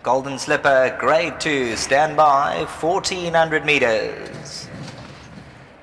Golden Slipper, Grade 2, stand by, 1400 meters.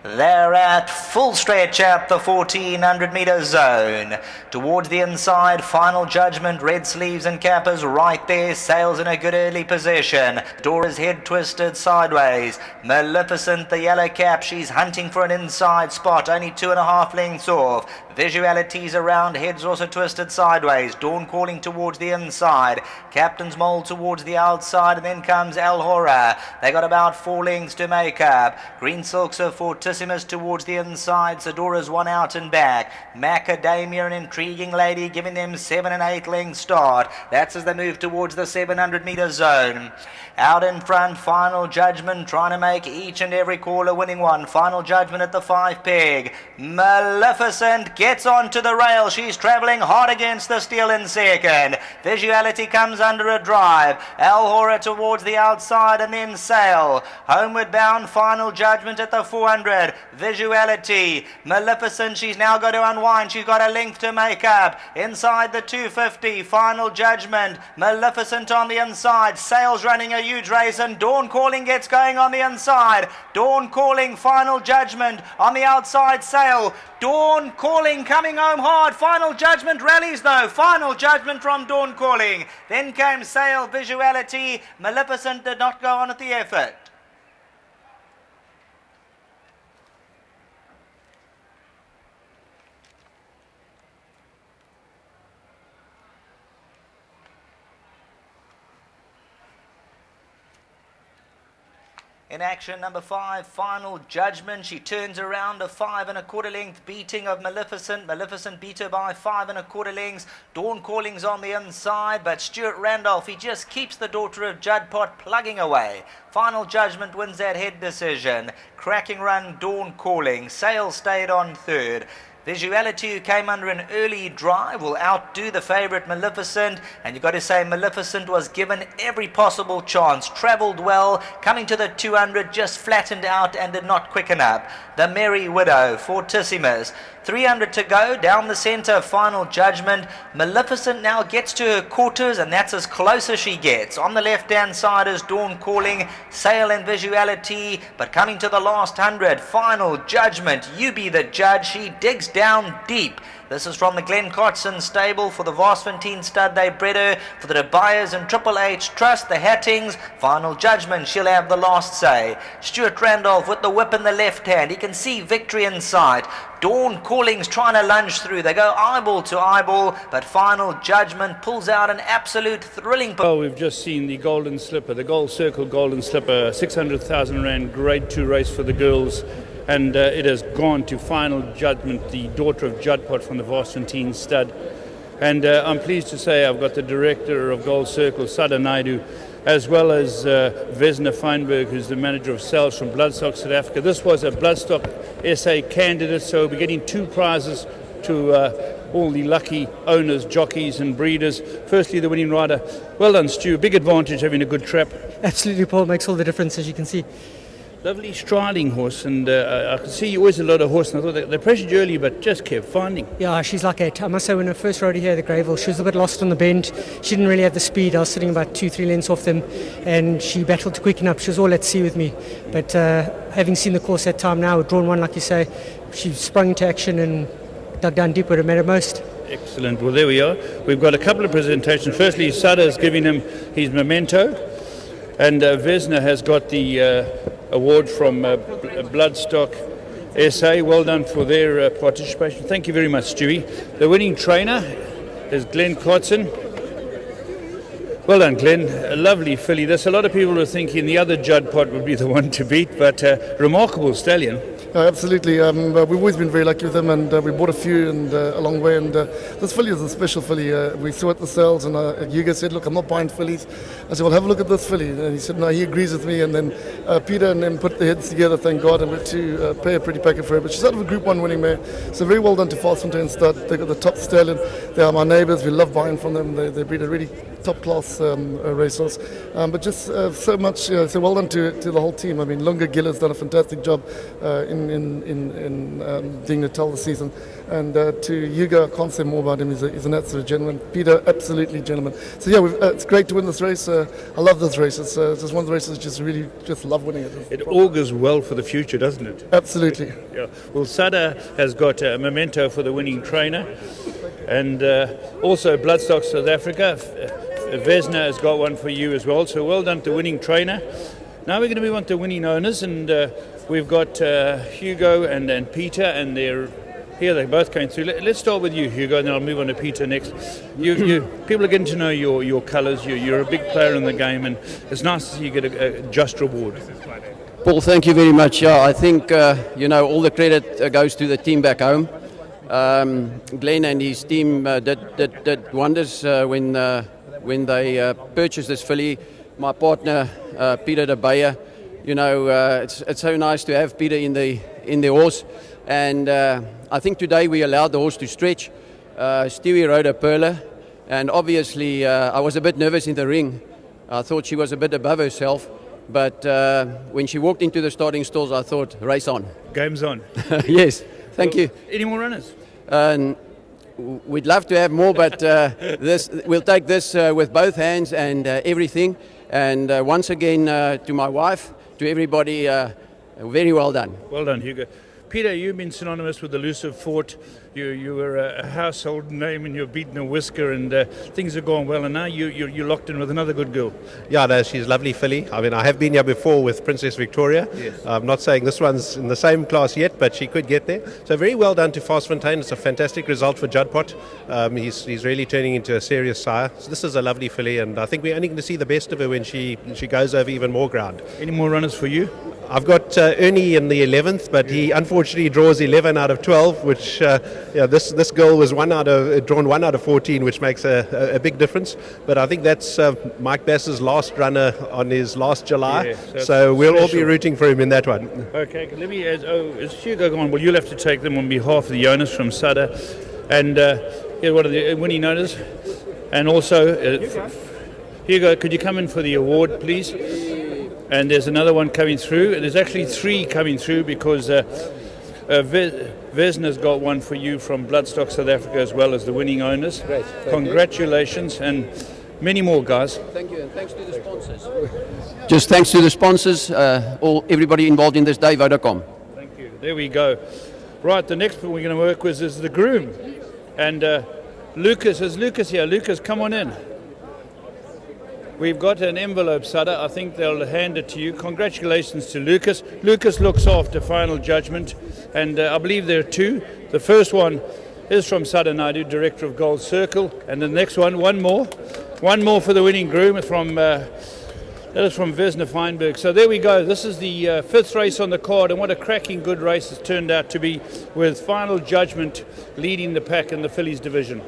They're at full stretch at the 1400 meter zone. Towards the inside, Final Judgment, red sleeves and cappers right there. Sails in a good early position. Dora's head twisted sideways. Maleficent, the yellow cap, she's hunting for an inside spot, only 2.5 lengths off. Visualities around, heads also twisted sideways. Dawn Calling towards the inside. Captain's Mole towards the outside, and then comes El Hora. They got about 4 lengths to make up. Green Silks are Fortissimus towards the inside. Sedora's one out and back. Macadamia, an intriguing lady, giving them 7 and 8 lengths start. That's as they move towards the 700 meter zone. Out in front, Final Judgment trying to make each and every caller winning one. Final Judgment at the 5 peg. Maleficent gets onto the rail. She's travelling hard against the steel in second. Visuality comes under a drive. El Hora towards the outside, and then Sail. Homeward bound, Final Judgment at the 400. Visuality. Maleficent, she's now got to unwind. She's got a length to make up. Inside the 250, Final Judgment. Maleficent on the inside. Sail's running a huge race, and Dawn Calling gets going on the inside. Dawn Calling, Final Judgment on the outside. Sail. Dawn Calling coming home hard. Final Judgment rallies though. Final Judgment from Dawn Calling. Then came Sail, Visuality. Maleficent did not go on at the effort. In action, number 5, Final Judgment. She turns around a 5 1/4 length beating of Maleficent. Maleficent beat her by 5 1/4 lengths. Dawn Calling's on the inside, but Stuart Randolph, he just keeps the daughter of Judpot plugging away. Final Judgment wins that head decision. Cracking run, Dawn Calling. Sail stayed on third. Visuality, who came under an early drive, will outdo the favourite Maleficent, and you've got to say Maleficent was given every possible chance, travelled well, coming to the 200, just flattened out and did not quicken up. The Merry Widow, Fortissimus, 300 to go, down the centre, Final Judgment. Maleficent now gets to her quarters, and that's as close as she gets. On the left-hand side is Dawn Calling, Sail and Visuality, but coming to the last 100, Final Judgment, you be the judge. She digs down deep. This is from the Glen Cotson stable for the Varsfontein stud they bred her. For the Tobias and Triple H Trust, the Hattings, Final Judgment, she'll have the last say. Stuart Randolph with the whip in the left hand. He can see victory in sight. Dawn Calling's trying to lunge through. They go eyeball to eyeball, but Final Judgment pulls out an absolute thrilling... Well, we've just seen the Golden Slipper, the Gold Circle Golden Slipper, 600,000 Rand, grade 2 race for the girls. And it has gone to Final Judgment, the daughter of Judpot from the Varsfontein stud. And I'm pleased to say I've got the director of Gold Circle, Sada Naidu, as well as Vesna Feinberg, who's the manager of sales from Bloodstock South Africa. This was a Bloodstock SA candidate, so we'll be getting 2 prizes to all the lucky owners, jockeys and breeders. Firstly, the winning rider. Well done, Stu. Big advantage having a good trap. Absolutely, Paul. Makes all the difference, as you can see. Lovely striding horse, and I could see you always a lot of horse, and I thought they pressured you early but just kept finding. Yeah, she's like it. I must say, when I first rode her here at the Greyville, she was a bit lost on the bend. She didn't really have the speed. I was sitting about 2-3 lengths off them, and she battled to quicken up. She was all at sea with me, but having seen the course that time now, drawn one like you say, she sprung into action and dug down deep where it mattered most. Excellent. Well, there we are. We've got a couple of presentations. Firstly, Sada is giving him his memento, and Vesna has got the award from Bloodstock SA. Well done for their participation. Thank you very much, Stewie. The winning trainer is Glen Cotson. Well done, Glenn. A lovely filly. There's a lot of people who are thinking the other Judpot would be the one to beat, but remarkable stallion. Absolutely. We've always been very lucky with him, and we bought a few and a long way. And this filly is a special filly. We saw at the sales, and Hugo said, "Look, I'm not buying fillies." I said, "Well, have a look at this filly." And he said, "No, he agrees with me." And then Peter and them put their heads together, thank God, and we're to pay a pretty packet for her. But she's out of a Group 1 winning mare. So very well done to Varsfontein Stud. They've got the top stallion. They are my neighbours. We love buying from them. They breed a really top class racehorse. But just so much, so well done to the whole team. I mean, Lunga Gill has done a fantastic job in being the tail of the season. And to Hugo, I can't say more about him. He's an absolute gentleman. Peter, absolutely gentleman. So yeah, it's great to win this race. I love this race. It's just one of the races just love winning it. It augurs well for the future, doesn't it? Absolutely. Yeah. Well, Sada has got a memento for the winning trainer, and also Bloodstock South Africa. Vesna has got one for you as well. So well done to winning trainer. Now we're going to move on to winning owners, and we've got Hugo and Peter, and they're here. They both came through. Let's start with you, Hugo, and then I'll move on to Peter next. You people are getting to know your colours. You're a big player in the game, and it's nice to see you get a just reward. Paul, thank you very much. Yeah, I think all the credit goes to the team back home. Glenn and his team did wonders when they purchased this filly. My partner Peter de Beyer, it's so nice to have Peter in the horse, and I think today we allowed the horse to stretch. Stewie rode a perler, and obviously I was a bit nervous in the ring. I thought she was a bit above herself, but when she walked into the starting stalls, I thought, race on. Game's on. Yes, thank you. Any more runners? We'd love to have more, but we'll take this with both hands and everything. And once again, to my wife, to everybody, very well done. Well done, Hugo. Peter, you've been synonymous with elusive Fort. You were a household name, and you've beaten a whisker, and things are going well. And now you're locked in with another good girl. Yeah, no, she's a lovely filly. I mean, I have been here before with Princess Victoria. Yes. I'm not saying this one's in the same class yet, but she could get there. So very well done to Fastfontein. It's a fantastic result for Judpot. He's really turning into a serious sire. So this is a lovely filly, and I think we're only going to see the best of her when she goes over even more ground. Any more runners for you? I've got Ernie in the 11th, but he unfortunately draws 11 out of 12, which this girl was drawn 1 out of 14, which makes a big difference. But I think that's Mike Bass's last runner on his last July, so we'll all be rooting for him in that one. Okay, let me is Hugo gone? Well, you'll have to take them on behalf of the owners from Sada, and what are the winning owners, and also Hugo, could you come in for the award, please? And there's another one coming through. There's actually 3 coming through because Vesna's got one for you from Bloodstock South Africa as well as the winning owners. Great. Congratulations, and many more, guys. Thank you, and thanks to the sponsors. Just thanks to the sponsors, everybody involved in this day, Vodacom. Thank you. There we go. Right, the next one we're going to work with is the groom. And Lucas, is Lucas here? Lucas, come on in. We've got an envelope, Sada. I think they'll hand it to you. Congratulations to Lucas. Lucas looks after Final Judgment, and I believe there are 2. The first one is from Sada Naidu, Director of Gold Circle, and the next one more for the winning groom from that is from Vesna Feinberg. So there we go. This is the 5th race on the card, and what a cracking good race it's turned out to be, with Final Judgment leading the pack in the fillies division.